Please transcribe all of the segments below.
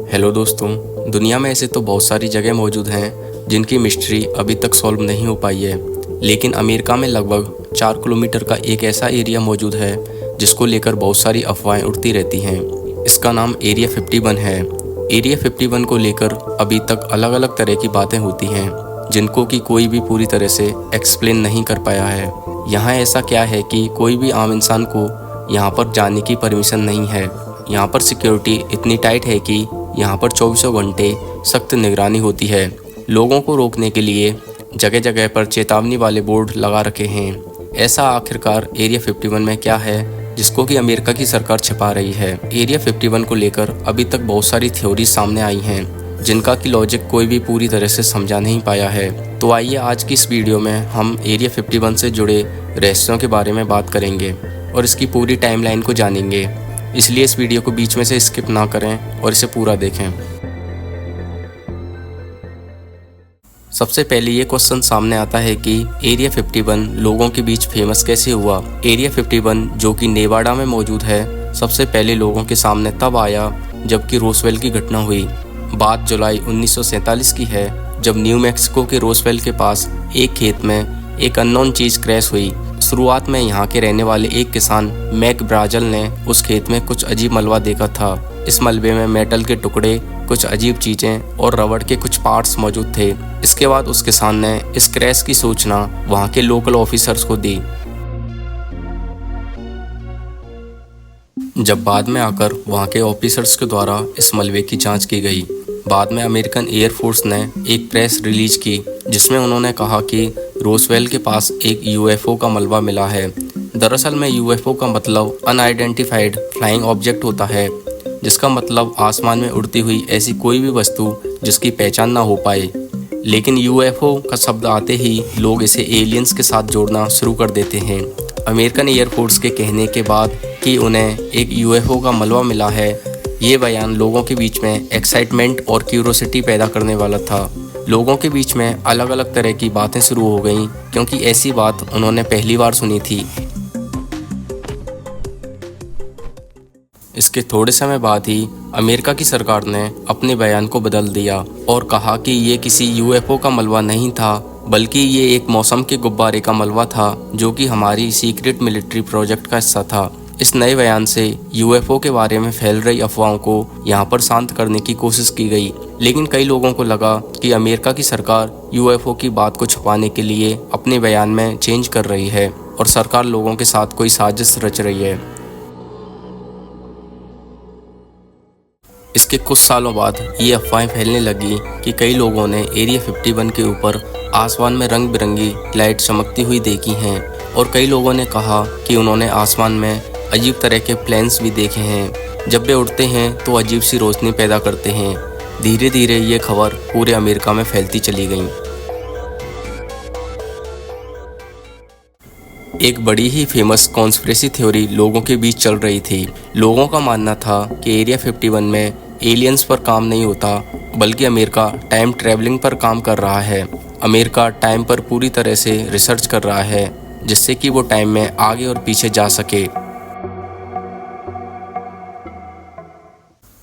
Hello दोस्तों। दुनिया में ऐसे तो बहुत सारी जगह मौजूद हैं जिनकी मिस्ट्री अभी तक सॉल्व नहीं हो पाई है, लेकिन अमेरिका में लगभग 4 किलोमीटर का एक ऐसा एरिया मौजूद है जिसको लेकर बहुत सारी अफवाहें उड़ती रहती हैं। इसका नाम एरिया 51 है। एरिया 51 को लेकर अभी तक अलग अलग तरह की बातें होती हैं जिनको कि कोई भी पूरी तरह से एक्सप्लेन नहीं कर पाया है। यहाँ ऐसा क्या है कि कोई भी आम इंसान को यहाँ पर जाने की परमिशन नहीं है। यहाँ पर सिक्योरिटी इतनी टाइट है कि यहाँ पर 24 घंटे सख्त निगरानी होती है। लोगों को रोकने के लिए जगह जगह पर चेतावनी वाले बोर्ड लगा रखे हैं। ऐसा आखिरकार एरिया 51 में क्या है जिसको कि अमेरिका की सरकार छिपा रही है? एरिया 51 को लेकर अभी तक बहुत सारी थ्योरी सामने आई हैं जिनका कि लॉजिक कोई भी पूरी तरह से समझा नहीं पाया है। तो आइए आज की इस वीडियो में हम एरिया 51 से जुड़े रहस्यों के बारे में बात करेंगे और इसकी पूरी टाइमलाइन को जानेंगे। इसलिए इस वीडियो को बीच में से स्किप ना करें और इसे पूरा देखें। सबसे पहले ये क्वेश्चन सामने आता है कि एरिया 51 लोगों के बीच फेमस कैसे हुआ? एरिया 51 जो कि नेवाडा में मौजूद है, सबसे पहले लोगों के सामने तब आया जबकि रोसवेल की घटना हुई। बात जुलाई 1947 की है जब न्यू मैक्सिको के रोसवेल के पास एक खेत में एक अननोन चीज क्रैश हुई। शुरुआत में यहाँ के रहने वाले एक किसान मैक ब्राजल ने उस खेत में कुछ अजीब मलबा देखा था। इस मलबे में मेटल के टुकड़े, कुछ अजीब चीजें और रबड़ के कुछ पार्ट्स मौजूद थे। इसके बाद उस किसान ने इस क्रैश की सूचना वहाँ के लोकल ऑफिसर्स को दी। जब बाद में आकर वहाँ के ऑफिसर्स के द्वारा इस मलबे की जांच की गई। बाद में अमेरिकन एयरफोर्स ने एक प्रेस रिलीज की जिसमें उन्होंने कहा कि रोसवेल के पास एक यूएफओ का मलबा मिला है। दरअसल में यूएफओ का मतलब अनआइडेंटिफाइड फ्लाइंग ऑब्जेक्ट होता है, जिसका मतलब आसमान में उड़ती हुई ऐसी कोई भी वस्तु जिसकी पहचान ना हो पाए। लेकिन यूएफओ का शब्द आते ही लोग इसे एलियंस के साथ जोड़ना शुरू कर देते हैं। अमेरिकन एयरफोर्स के कहने के बाद कि उन्हें एक यूएफओ का मलबा मिला है, ये बयान लोगों के बीच में एक्साइटमेंट और क्यूरोसिटी पैदा करने वाला था। लोगों के बीच में अलग अलग तरह की बातें शुरू हो गईं क्योंकि ऐसी बात उन्होंने पहली बार सुनी थी। इसके थोड़े समय बाद ही अमेरिका की सरकार ने अपने बयान को बदल दिया और कहा कि ये किसी यूएफओ का मलबा नहीं था, बल्कि ये एक मौसम के गुब्बारे का मलबा था जो कि हमारी सीक्रेट मिलिट्री प्रोजेक्ट का हिस्सा था। इस नए बयान से यूएफओ के बारे में फैल रही अफवाहों को यहाँ पर शांत करने की कोशिश की गई, लेकिन कई लोगों को लगा कि अमेरिका की सरकार यूएफओ की बात को छुपाने के लिए अपने बयान में चेंज कर रही है और सरकार लोगों के साथ कोई साजिश रच रही है। इसके कुछ सालों बाद ये अफवाहें फैलने लगी कि कई लोगों ने एरिया 51 के ऊपर आसमान में रंग बिरंगी लाइट चमकती हुई देखी हैं और कई लोगों ने कहा कि उन्होंने आसमान में अजीब तरह के प्लेन्स भी देखे हैं। जब वे उड़ते हैं तो अजीब सी रोशनी पैदा करते हैं। धीरे धीरे ये खबर पूरे अमेरिका में फैलती चली गई। एक बड़ी ही फेमस कॉन्स्पिरेसी थ्योरी लोगों के बीच चल रही थी। लोगों का मानना था कि एरिया 51 में एलियंस पर काम नहीं होता, बल्कि अमेरिका टाइम ट्रैवलिंग पर काम कर रहा है। अमेरिका टाइम पर पूरी तरह से रिसर्च कर रहा है जिससे कि वो टाइम में आगे और पीछे जा सके।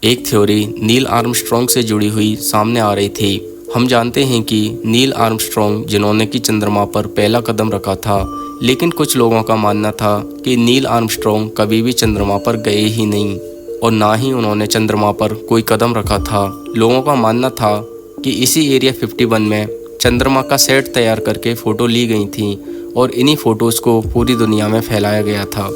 एक थ्योरी नील आर्मस्ट्रॉन्ग से जुड़ी हुई सामने आ रही थी। हम जानते हैं कि नील आर्मस्ट्रॉन्ग जिन्होंने कि चंद्रमा पर पहला कदम रखा था, लेकिन कुछ लोगों का मानना था कि नील आर्मस्ट्रॉन्ग कभी भी चंद्रमा पर गए ही नहीं और ना ही उन्होंने चंद्रमा पर कोई कदम रखा था। लोगों का मानना था कि इसी एरिया 51 में चंद्रमा का सेट तैयार करके फ़ोटो ली गई थी और इन्हीं फ़ोटोज़ को पूरी दुनिया में फैलाया गया था।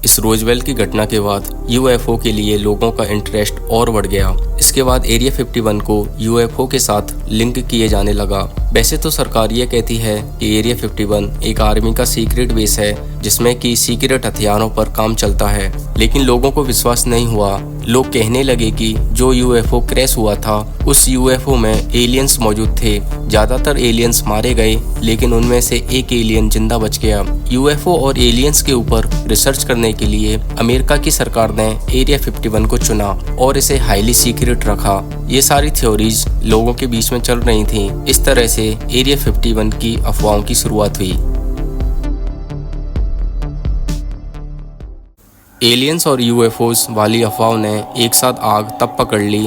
इस रोजवेल की घटना के बाद यूएफओ के लिए लोगों का इंटरेस्ट और बढ़ गया। इसके बाद एरिया 51 को यूएफओ के साथ लिंक किए जाने लगा। वैसे तो सरकार ये कहती है कि एरिया 51 एक आर्मी का सीक्रेट बेस है जिसमें कि सीक्रेट हथियारों पर काम चलता है, लेकिन लोगों को विश्वास नहीं हुआ। लोग कहने लगे कि जो यूएफओ क्रैश हुआ था उस यूएफओ में एलियंस मौजूद थे। ज्यादातर एलियंस मारे गए, लेकिन उनमें से एक एलियन जिंदा बच गया। यूएफओ और एलियंस के ऊपर रिसर्च करने के लिए अमेरिका की सरकार ने एरिया 51 को चुना और इसे हाईली सीक्रेट रखा। ये सारी थ्योरीज लोगों के बीच में चल रही थी। इस तरह से एरिया 51 की अफवाहों की शुरुआत हुई। एलियंस और यूएफओस वाली अफवाहों ने एक साथ आग तब पकड़ ली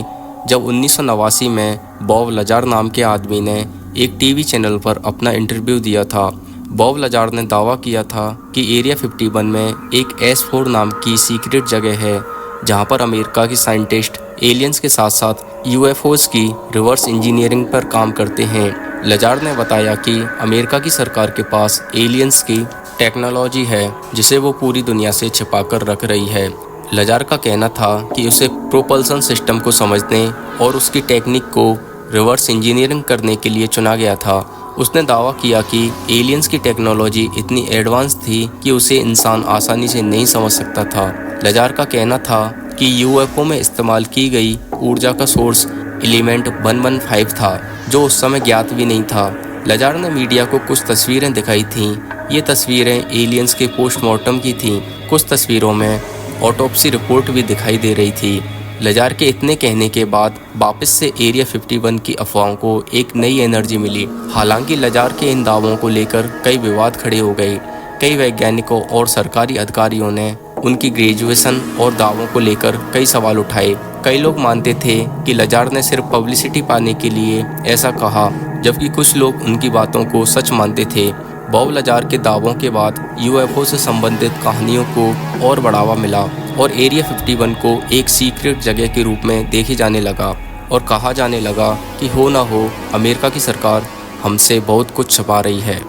जब 1989 में बॉब लजार नाम के आदमी ने एक टीवी चैनल पर अपना इंटरव्यू दिया था। बॉब लजार ने दावा किया था कि एरिया 51 में एक S4 नाम की सीक्रेट जगह है जहां पर अमेरिका की साइंटिस्ट एलियंस के साथ साथ यूएफओस की रिवर्स इंजीनियरिंग पर काम करते हैं। लजार ने बताया कि अमेरिका की सरकार के पास एलियंस की टेक्नोलॉजी है जिसे वो पूरी दुनिया से छिपाकर रख रही है। लजार का कहना था कि उसे प्रोपल्सन सिस्टम को समझने और उसकी टेक्निक को रिवर्स इंजीनियरिंग करने के लिए चुना गया था। उसने दावा किया कि एलियंस की टेक्नोलॉजी इतनी एडवांस थी कि उसे इंसान आसानी से नहीं समझ सकता था। लजार का कहना था कि यूएफओ में इस्तेमाल की गई ऊर्जा का सोर्स एलिमेंट 115 था जो उस समय ज्ञात भी नहीं था। लजार ने मीडिया को कुछ तस्वीरें दिखाई थीं। ये तस्वीरें एलियंस के पोस्टमार्टम की थीं। कुछ तस्वीरों में ऑटोप्सी रिपोर्ट भी दिखाई दे रही थी। लजार के इतने कहने के बाद वापस से एरिया 51 की अफवाहों को एक नई एनर्जी मिली। हालांकि लजार के इन दावों को लेकर कई विवाद खड़े हो गए। कई वैज्ञानिकों और सरकारी अधिकारियों ने उनकी ग्रेजुएशन और दावों को लेकर कई सवाल उठाए। कई लोग मानते थे कि लजार ने सिर्फ पब्लिसिटी पाने के लिए ऐसा कहा, जबकि कुछ लोग उनकी बातों को सच मानते थे। बॉब लजार के दावों के बाद यूएफओ से संबंधित कहानियों को और बढ़ावा मिला और एरिया 51 को एक सीक्रेट जगह के रूप में देखे जाने लगा और कहा जाने लगा कि हो ना हो अमेरिका की सरकार हमसे बहुत कुछ छुपा रही है।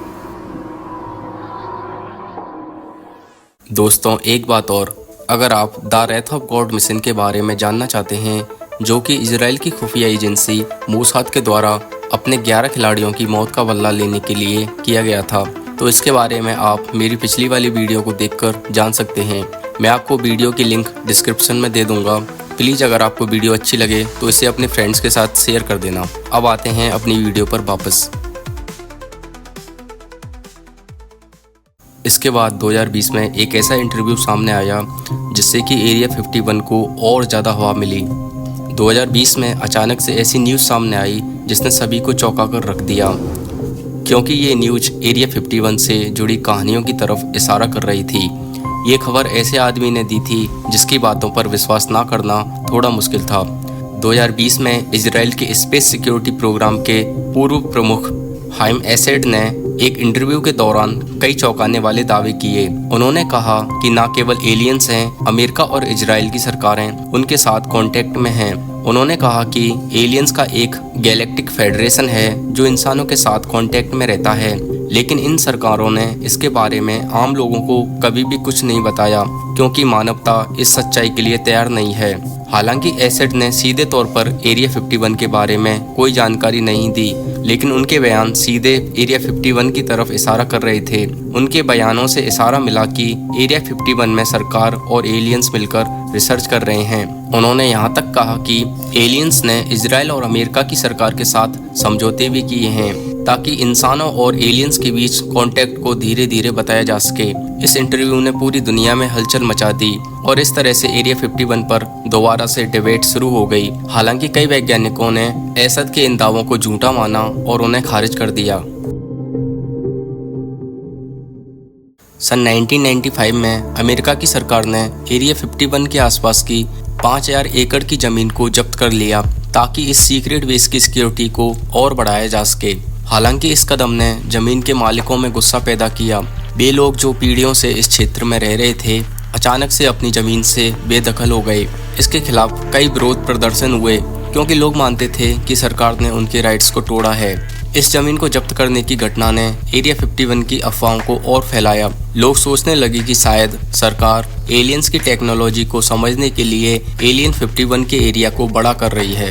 दोस्तों, एक बात और, अगर आप the Wraith of God mission के बारे में जानना चाहते हैं जो कि इजराइल की खुफिया एजेंसी मोसाद के द्वारा अपने 11 खिलाड़ियों की मौत का बदला लेने के लिए किया गया था, तो इसके बारे में आप मेरी पिछली वाली वीडियो को देखकर जान सकते हैं। मैं आपको वीडियो की लिंक डिस्क्रिप्शन में दे दूंगा। प्लीज़ अगर आपको वीडियो अच्छी लगे तो इसे अपने फ्रेंड्स के साथ शेयर कर देना। अब आते हैं अपनी वीडियो पर वापस। इसके बाद 2020 में एक ऐसा इंटरव्यू सामने आया जिससे कि एरिया 51 को और ज़्यादा हवा मिली। 2020 में अचानक से ऐसी न्यूज़ सामने आई जिसने सभी को चौंका कर रख दिया, क्योंकि ये न्यूज़ एरिया 51 से जुड़ी कहानियों की तरफ इशारा कर रही थी। ये खबर ऐसे आदमी ने दी थी जिसकी बातों पर विश्वास ना करना थोड़ा मुश्किल था। 2020 में इजराइल के स्पेस सिक्योरिटी प्रोग्राम के पूर्व प्रमुख हाइम एसेड ने एक इंटरव्यू के दौरान कई चौंकाने वाले दावे किए। उन्होंने कहा कि न केवल एलियंस हैं, अमेरिका और इजराइल की सरकारें उनके साथ कांटेक्ट में हैं। उन्होंने कहा कि एलियंस का एक गैलेक्टिक फेडरेशन है जो इंसानों के साथ कांटेक्ट में रहता है, लेकिन इन सरकारों ने इसके बारे में आम लोगों को कभी भी कुछ नहीं बताया क्योंकि मानवता इस सच्चाई के लिए तैयार नहीं है। हालांकि एसेड ने सीधे तौर पर एरिया 51 के बारे में कोई जानकारी नहीं दी, लेकिन उनके बयान सीधे एरिया 51 की तरफ इशारा कर रहे थे। उनके बयानों से इशारा मिला कि एरिया 51 में सरकार और एलियंस मिलकर रिसर्च कर रहे हैं। उन्होंने यहाँ तक कहा कि एलियंस ने इजराइल और अमेरिका की सरकार के साथ समझौते भी किए हैं ताकि इंसानों और एलियंस के बीच कांटेक्ट को धीरे धीरे बताया जा सके। इस इंटरव्यू ने पूरी दुनिया में हलचल मचा दी और इस तरह से एरिया 51 पर दोबारा से डिबेट शुरू हो गई। हालांकि कई वैज्ञानिकों ने एसद के इन दावों को झूठा माना और उन्हें खारिज कर दिया। सन 1995 में अमेरिका की सरकार ने एरिया 51 के आसपास की 5000 एकड़ की जमीन को जब्त कर लिया ताकि इस सीक्रेट बेस की सिक्योरिटी को और बढ़ाया जा सके। हालांकि इस कदम ने जमीन के मालिकों में गुस्सा पैदा किया। वे लोग जो पीढ़ियों से इस क्षेत्र में रह रहे थे अचानक से अपनी जमीन से बेदखल हो गए। इसके खिलाफ कई विरोध प्रदर्शन हुए क्योंकि लोग मानते थे कि सरकार ने उनके राइट्स को तोड़ा है। इस जमीन को जब्त करने की घटना ने एरिया 51 की अफवाहों को और फैलाया। लोग सोचने लगे कि शायद सरकार एलियंस की टेक्नोलॉजी को समझने के लिए एरिया 51 के एरिया को बड़ा कर रही है।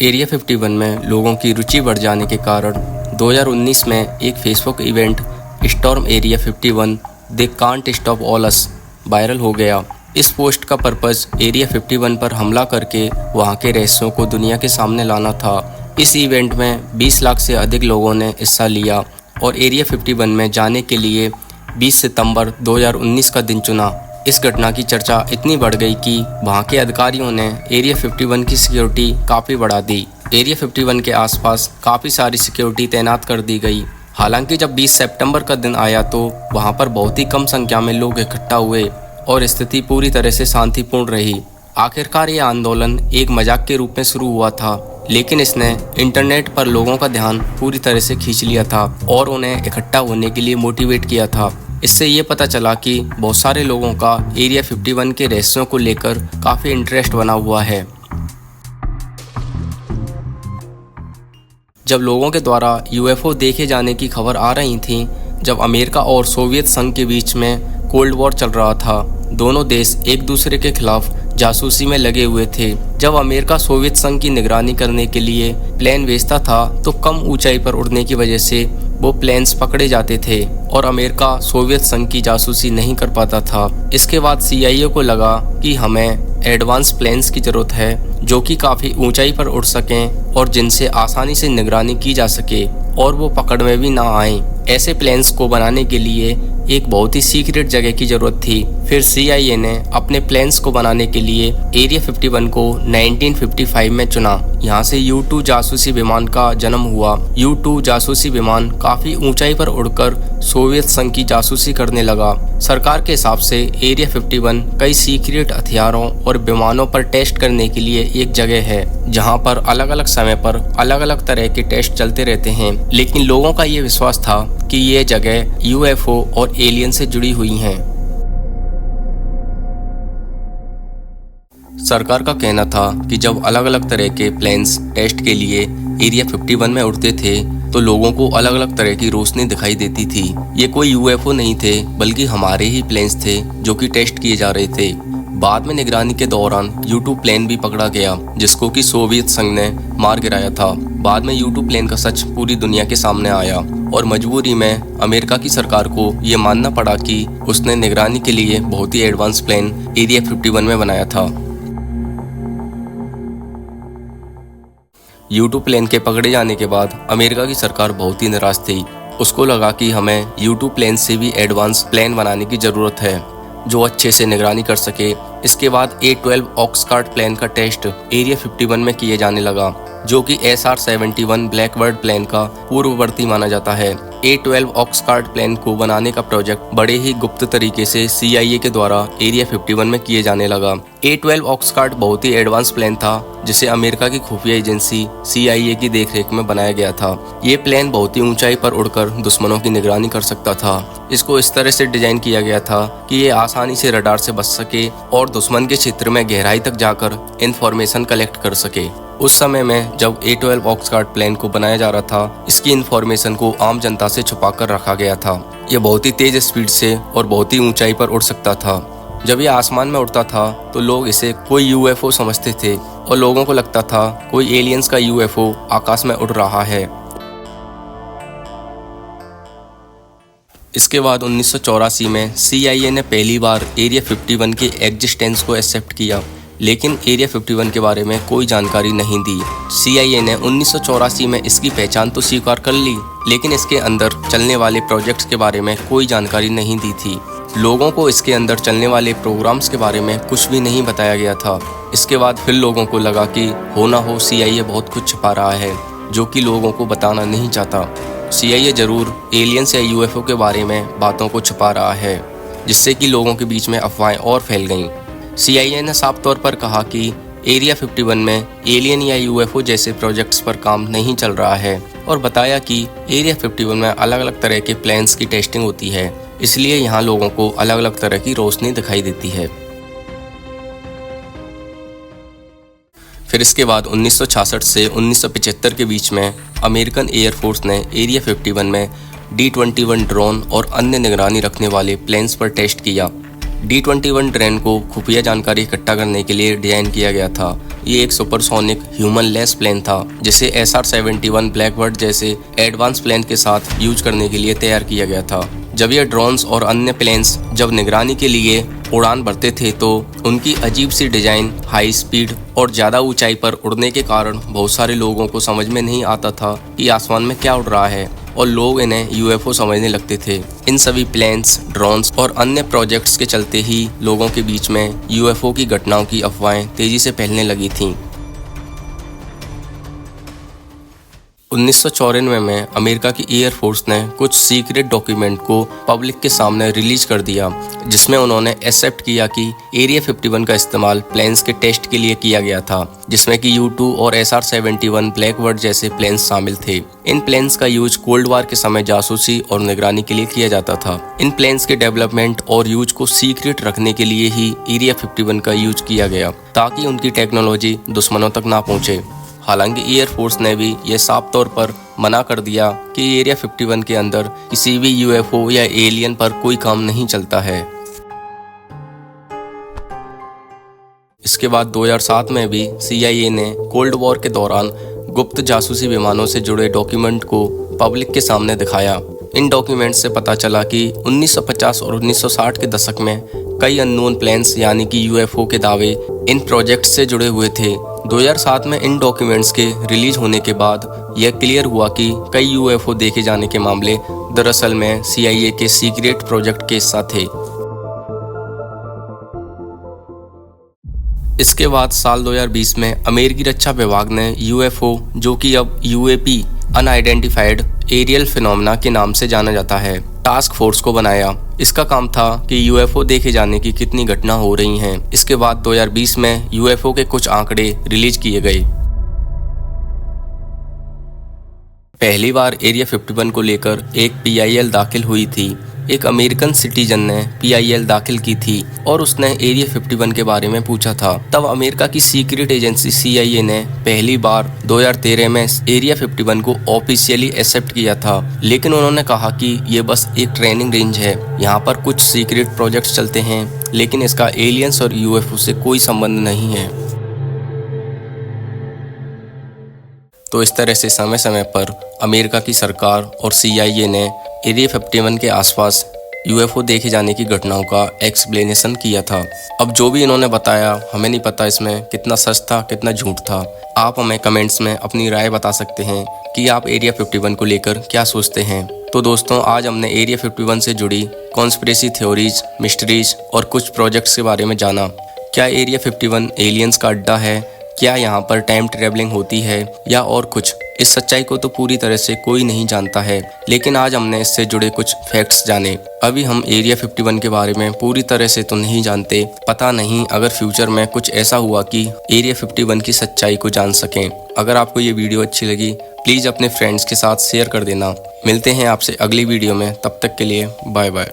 एरिया 51 में लोगों की रुचि बढ़ जाने के कारण 2019 में एक Facebook event storm area 51 they can't stop all us viral हो गया। इस पोस्ट का पर्पस एरिया 51 पर हमला करके वहां के रहस्यों को दुनिया के सामने लाना था। इस इवेंट में 20 लाख से अधिक लोगों ने हिस्सा लिया और एरिया 51 में जाने के लिए 20 सितंबर 2019 का दिन चुना। इस घटना की चर्चा इतनी बढ़ गई कि वहां के अधिकारियों ने एरिया 51 की सिक्योरिटी काफ़ी बढ़ा दी। एरिया 51 के आसपास काफ़ी सारी सिक्योरिटी तैनात कर दी गई हालांकि जब 20 सितंबर का दिन आया तो वहां पर बहुत ही कम संख्या में लोग इकट्ठा हुए और स्थिति पूरी तरह से शांतिपूर्ण रही। आखिरकार ये आंदोलन एक मजाक के रूप में शुरू हुआ था, लेकिन इसने इंटरनेट पर लोगों का ध्यान पूरी तरह से खींच लिया था और उन्हें इकट्ठा होने के लिए मोटिवेट किया था। इससे ये पता चला कि बहुत सारे लोगों का एरिया 51 के रहस्यों को लेकर काफ़ी इंटरेस्ट बना हुआ है। जब लोगों के द्वारा यूएफओ देखे जाने की खबर आ रही थी, जब अमेरिका और सोवियत संघ के बीच में कोल्ड वॉर चल रहा था, दोनों देश एक दूसरे के खिलाफ जासूसी में लगे हुए थे। जब अमेरिका सोवियत संघ की निगरानी करने के लिए प्लेन भेजता था तो कम ऊंचाई पर उड़ने की वजह से वो प्लेन्स पकड़े जाते थे और अमेरिका सोवियत संघ की जासूसी नहीं कर पाता था। इसके बाद CIA को लगा कि हमें एडवांस प्लेन्स की ज़रूरत है जो कि काफ़ी ऊंचाई पर उड़ सकें और जिनसे आसानी से निगरानी की जा सके और वो पकड़ में भी ना आएं। ऐसे प्लेन्स को बनाने के लिए एक बहुत ही सीक्रेट जगह की ज़रूरत थी। फिर CIA ने अपने प्लेन्स को बनाने के लिए एरिया 51 को 1955 में चुना। यहाँ से U-2 जासूसी विमान का जन्म हुआ। U-2 जासूसी विमान काफ़ी ऊंचाई पर उड़कर सोवियत संघ की जासूसी करने लगा। सरकार के हिसाब से एरिया 51 कई सीक्रेट हथियारों और विमानों पर टेस्ट करने के लिए एक जगह है, जहाँ पर अलग अलग समय पर अलग अलग तरह के टेस्ट चलते रहते हैं। लेकिन लोगों का ये विश्वास था कि ये जगह UFO और एलियन से जुड़ी हुई हैं। सरकार का कहना था कि जब अलग अलग तरह के प्लेन्स टेस्ट के लिए एरिया 51 में उड़ते थे तो लोगों को अलग अलग तरह की रोशनी दिखाई देती थी। ये कोई UFO नहीं थे, बल्कि हमारे ही प्लेन्स थे जो कि टेस्ट किए जा रहे थे। बाद में निगरानी के दौरान U-2 प्लेन भी पकड़ा गया, जिसको कि सोवियत संघ ने मार गिराया था। बाद में U-2 प्लेन का सच पूरी दुनिया के सामने आया और मजबूरी में अमेरिका की सरकार को ये मानना पड़ा कि उसने निगरानी के लिए बहुत ही एडवांस प्लेन एरिया 51 में बनाया था। U-2 प्लेन के पकड़े जाने के बाद अमेरिका की सरकार बहुत ही निराश थी। उसको लगा कि हमें U-2 प्लेन से भी एडवांस प्लेन बनाने की ज़रूरत है जो अच्छे से निगरानी कर सके। इसके बाद A-12 ऑक्सकार्ड प्लेन का टेस्ट एरिया 51 में किए जाने लगा, जो कि SR-71 ब्लैकबर्ड प्लेन का पूर्ववर्ती माना जाता है। A-12 ऑक्सकार्ड प्लेन को बनाने का प्रोजेक्ट बड़े ही गुप्त तरीके से CIA के द्वारा एरिया 51 में किए जाने लगा। A-12 ऑक्सकार्ड बहुत ही एडवांस प्लेन था जिसे अमेरिका की खुफिया एजेंसी CIA की देखरेख में बनाया गया था। ये प्लेन बहुत ही ऊंचाई पर उड़कर दुश्मनों की निगरानी कर सकता था। इसको इस तरह से डिजाइन किया गया था कि ये आसानी से रडार से बच सके और दुश्मन के क्षेत्र में गहराई तक जाकर इंफॉर्मेशन कलेक्ट कर सके। उस समय में जब A-12 ऑक्सकार्ड प्लेन को बनाया जा रहा था, इसकी इंफॉर्मेशन को आम जनता से छुपा कर रखा गया था। यह बहुत ही तेज स्पीड से और बहुत ही ऊंचाई पर उड़ सकता था। जब ये आसमान में उड़ता था तो लोग इसे कोई UFO समझते थे और लोगों को लगता था कोई एलियंस का UFO आकाश में उड़ रहा है। इसके बाद 1984 में CIA ने पहली बार एरिया 51 के एग्जिस्टेंस को एक्सेप्ट किया, लेकिन एरिया 51 के बारे में कोई जानकारी नहीं दी। CIA ने 1984 में इसकी पहचान तो स्वीकार कर ली, लेकिन इसके अंदर चलने वाले प्रोजेक्ट्स के बारे में कोई जानकारी नहीं दी थी। लोगों को इसके अंदर चलने वाले प्रोग्राम्स के बारे में कुछ भी नहीं बताया गया था। इसके बाद फिर लोगों को लगा कि हो ना हो CIA बहुत कुछ छुपा रहा है जो कि लोगों को बताना नहीं चाहता। CIA जरूर एलियंस या UFO के बारे में बातों को छुपा रहा है, जिससे कि लोगों के बीच में अफवाहें और फैल गईं। CIA ने साफ तौर पर कहा कि एरिया 51 में एलियन या UFO जैसे प्रोजेक्ट्स पर काम नहीं चल रहा है और बताया कि एरिया 51 में अलग अलग तरह के प्लेन्स की टेस्टिंग होती है, इसलिए यहाँ लोगों को अलग अलग तरह की रोशनी दिखाई देती है। फिर इसके बाद 1966 से 1975 के बीच में अमेरिकन एयरफोर्स ने एरिया 51 में D-21 ड्रोन और अन्य निगरानी रखने वाले प्लेन्स पर टेस्ट किया। D-21 ड्रोन को खुफिया जानकारी इकट्ठा करने के लिए डिजाइन किया गया था। ये एक सुपरसोनिक ह्यूमन लेस प्लेन था जिसे SR-71 ब्लैकबर्ड जैसे एडवांस प्लेन के साथ यूज करने के लिए तैयार किया गया था। जब ये ड्रोन्स और अन्य प्लेन्स जब निगरानी के लिए उड़ान भरते थे तो उनकी अजीब सी डिजाइन, हाई स्पीड और ज़्यादा ऊंचाई पर उड़ने के कारण बहुत सारे लोगों को समझ में नहीं आता था कि आसमान में क्या उड़ रहा है और लोग इन्हें UFO समझने लगते थे। इन सभी प्लेन्स, ड्रोन्स और अन्य प्रोजेक्ट्स के चलते ही लोगों के बीच में UFO की घटनाओं की अफवाहें तेजी से फैलने लगी थीं। 1994 में अमेरिका की एयरफोर्स ने कुछ सीक्रेट डॉक्यूमेंट को पब्लिक के सामने रिलीज कर दिया, जिसमें उन्होंने एक्सेप्ट किया कि एरिया 51 का इस्तेमाल प्लेन्स के टेस्ट के लिए किया गया था, जिसमें कि U-2 और SR-71 ब्लैकबर्ड जैसे प्लेन्स शामिल थे। इन प्लेन्स का यूज कोल्ड वार के समय जासूसी और निगरानी के लिए किया जाता था। इन प्लेन्स के डेवलपमेंट और यूज को सीक्रेट रखने के लिए ही एरिया 51 का यूज किया गया, ताकि उनकी टेक्नोलॉजी दुश्मनों तक ना पहुंचे। हालांकि एयरफोर्स ने भी यह साफ तौर पर मना कर दिया कि एरिया 51 के अंदर किसी भी UFO या एलियन पर कोई काम नहीं चलता है। इसके बाद 2007 में भी CIA ने कोल्ड वॉर के दौरान गुप्त जासूसी विमानों से जुड़े डॉक्यूमेंट को पब्लिक के सामने दिखाया। इन डॉक्यूमेंट से पता चला कि 1950 और 1960 के दशक में कई अननोन प्लेन्स यानी कि UFO के दावे इन प्रोजेक्ट से जुड़े हुए थे। 2007 में इन डॉक्यूमेंट्स के रिलीज होने के बाद यह क्लियर हुआ कि कई UFO देखे जाने के मामले दरअसल में CIA के सीक्रेट प्रोजेक्ट के हिस्सा थे। इसके बाद साल 2020 में अमेरिकी रक्षा विभाग ने UFO, जो कि अब UAP अनआइडेंटिफाइड एरियल फिनोमेना के नाम से जाना जाता है, टास्क फोर्स को बनाया। इसका काम था कि UFO देखे जाने की कितनी घटना हो रही हैं। इसके बाद 2020 में UFO के कुछ आंकड़े रिलीज किए गए। पहली बार एरिया 51 को लेकर एक PIL दाखिल हुई थी। एक अमेरिकन सिटीजन ने PIL दाखिल की थी और उसने एरिया 51 के बारे में पूछा था। तब अमेरिका की सीक्रेट एजेंसी CIA ने पहली बार 2013 में एरिया 51 को ऑफिशियली एक्सेप्ट किया था, लेकिन उन्होंने कहा कि ये बस एक ट्रेनिंग रेंज है, यहाँ पर कुछ सीक्रेट प्रोजेक्ट्स चलते हैं, लेकिन इसका एलियंस और UFO से कोई संबंध नहीं है। तो इस तरह से समय समय पर अमेरिका की सरकार और CIA ने एरिया 51 के आसपास UFO देखे जाने की घटनाओं का एक्सप्लेनेशन किया था। अब जो भी इन्होंने बताया, हमें नहीं पता इसमें कितना सच था कितना झूठ था। आप हमें कमेंट्स में अपनी राय बता सकते हैं कि आप एरिया 51 को लेकर क्या सोचते हैं। तो दोस्तों, आज हमने एरिया 51 से जुड़ी कॉन्स्पिरेसी थ्योरीज, मिस्ट्रीज और कुछ प्रोजेक्ट्स के बारे में जाना। क्या एरिया 51 एलियंस का अड्डा है? क्या यहाँ पर टाइम ट्रेवलिंग होती है या और कुछ? इस सच्चाई को तो पूरी तरह से कोई नहीं जानता है, लेकिन आज हमने इससे जुड़े कुछ फैक्ट्स जाने। अभी हम एरिया 51 के बारे में पूरी तरह से तो नहीं जानते, पता नहीं अगर फ्यूचर में कुछ ऐसा हुआ कि एरिया 51 की सच्चाई को जान सकें। अगर आपको ये वीडियो अच्छी लगी, प्लीज़ अपने फ्रेंड्स के साथ शेयर कर देना। मिलते हैं आपसे अगली वीडियो में, तब तक के लिए बाय बाय।